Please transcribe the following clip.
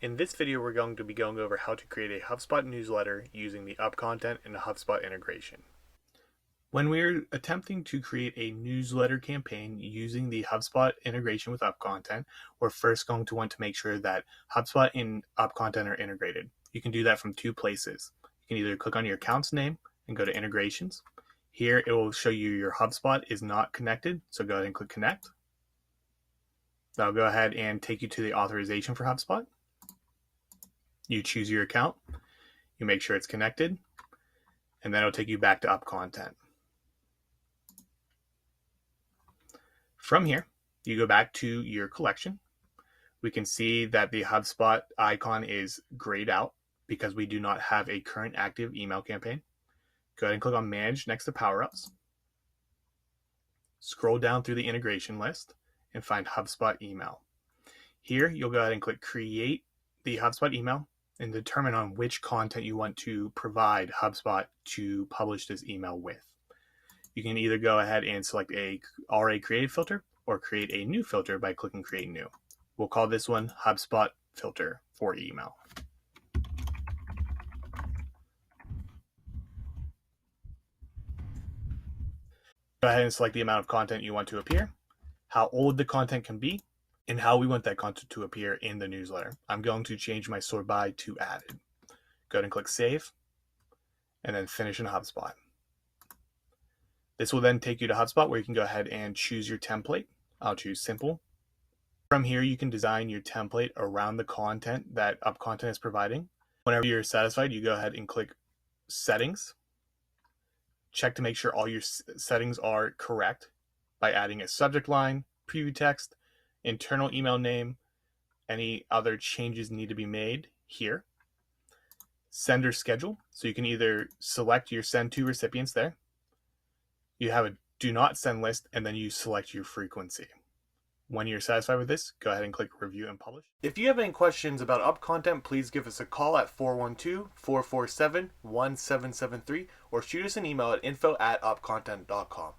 In this video, we're going to be going over how to create a HubSpot newsletter using the UpContent and the HubSpot integration. When we're attempting to create a newsletter campaign using the HubSpot integration with UpContent, we're first going to want to make sure that HubSpot and UpContent are integrated. You can do that from two places. You can either click on your account's name and go to integrations. Here, it will show you your HubSpot is not connected, so go ahead and click connect. That'll go ahead and take you to the authorization for HubSpot. You choose your account, you make sure it's connected, and then it'll take you back to UpContent. From here, you go back to your collection. We can see that the HubSpot icon is grayed out because we do not have a current active email campaign. Go ahead and click on Manage next to Power-Ups. Scroll down through the integration list and find HubSpot email. Here, you'll go ahead and click Create the HubSpot email and determine on which content you want to provide HubSpot to publish this email with. You can either go ahead and select a already created filter or create a new filter by clicking Create New. We'll call this one HubSpot Filter for email. Go ahead and select the amount of content you want to appear, how old the content can be, and how we want that content to appear in the newsletter. I'm going to change my sort by to added. Go ahead and click Save, and then Finish in HubSpot. This will then take you to HubSpot where you can go ahead and choose your template. I'll choose Simple. From here, you can design your template around the content that UpContent is providing. Whenever you're satisfied, you go ahead and click Settings. Check to make sure all your settings are correct by adding a subject line, preview text, internal email name. Any other changes need to be made here. Sender schedule. So you can either select your send to recipients there. You have a do not send list, and then you select your frequency. When you're satisfied with this, go ahead and click Review and Publish. If you have any questions about UpContent, please give us a call at 412-447-1773 or shoot us an email at info@upcontent.com.